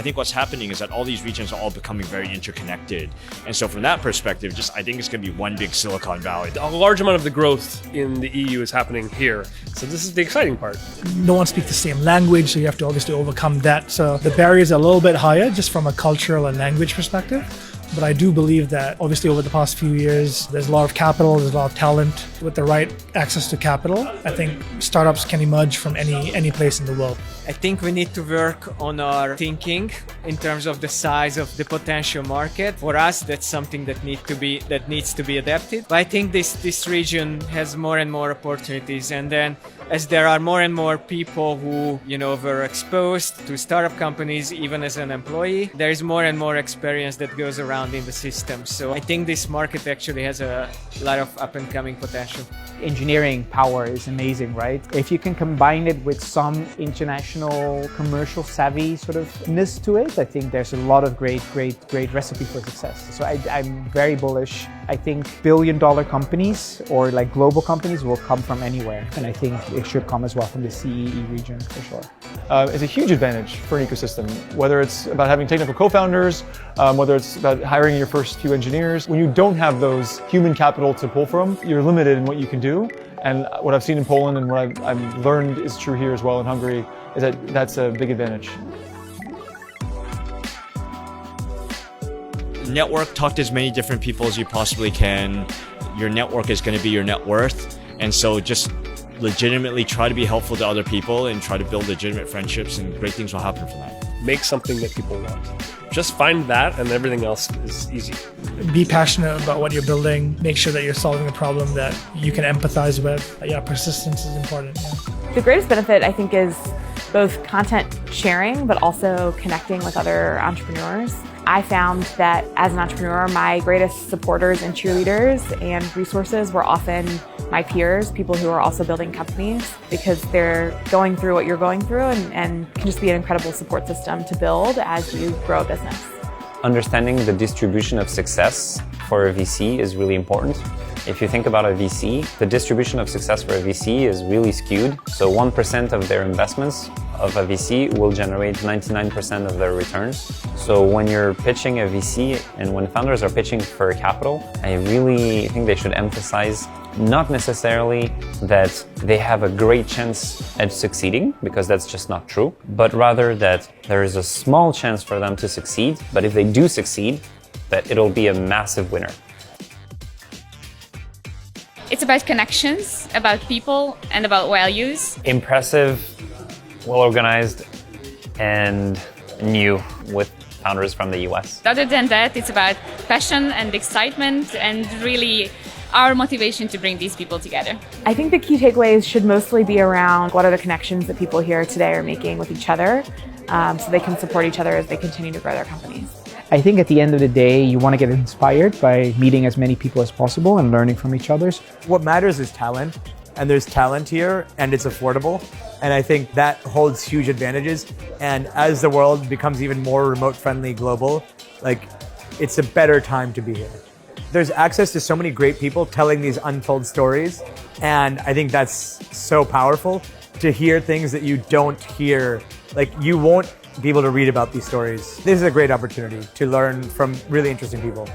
think what's happening is that all these regions are all becoming very interconnected. And so from that perspective, I think it's going to be one big Silicon Valley. A large amount of the growth in the EU is happening here. So this is the exciting part. No one speaks the same language, so you have to obviously overcome that. So the barriers are a little bit higher just from a cultural and language perspective. But I do believe that obviously over the past few years, there's a lot of capital, there's a lot of talent. With the right access to capital, I think startups can emerge from any place in the world. I think we need to work on our thinking in terms of the size of the potential market. For us, that's something that needs to be adapted. But I think this region has more and more opportunities, and then as there are more and more people who were exposed to startup companies even as an employee, there is more and more experience that goes around in the system. So I think this market actually has a lot of up and coming potential. Engineering power is amazing, right? If you can combine it with some international commercial savvy sort of ness to it, I think there's a lot of great recipe for success. So I'm very bullish. I think billion-dollar companies or like global companies will come from anywhere, and I think it should come as well from the CEE region for sure. It's a huge advantage for an ecosystem, whether it's about having technical co-founders, whether it's about hiring your first few engineers. When you don't have those human capital to pull from, you're limited in what you can do. And what I've seen in Poland and what I've learned is true here as well in Hungary is that that's a big advantage. Network, talk to as many different people as you possibly can. Your network is going to be your net worth. And so just legitimately try to be helpful to other people and try to build legitimate friendships, and great things will happen from that. Make something that people want. Just find that and everything else is easy. Be passionate about what you're building. Make sure that you're solving a problem that you can empathize with. Yeah, persistence is important. Yeah. The greatest benefit, I think, is both content sharing, but also connecting with other entrepreneurs. I found that as an entrepreneur, my greatest supporters and cheerleaders and resources were often my peers, people who are also building companies, because they're going through what you're going through and can just be an incredible support system to build as you grow a business. Understanding the distribution of success for a VC is really important. If you think about a VC, the distribution of success for a VC is really skewed. So 1% of their investments of a VC will generate 99% of their returns. So when you're pitching a VC and when founders are pitching for capital, I really think they should emphasize not necessarily that they have a great chance at succeeding, because that's just not true, but rather that there is a small chance for them to succeed, but if they do succeed, that it'll be a massive winner. It's about connections, about people, and about values. Impressive, well-organized, and new with founders from the US. Other than that, it's about passion and excitement and really our motivation to bring these people together. I think the key takeaways should mostly be around what are the connections that people here today are making with each other, so they can support each other as they continue to grow their companies. I think at the end of the day, you want to get inspired by meeting as many people as possible and learning from each other. What matters is talent, and there's talent here, and it's affordable. And I think that holds huge advantages. And as the world becomes even more remote-friendly, global, it's a better time to be here. There's access to so many great people telling these untold stories, and I think that's so powerful to hear things that you don't hear. You won't be able to read about these stories. This is a great opportunity to learn from really interesting people.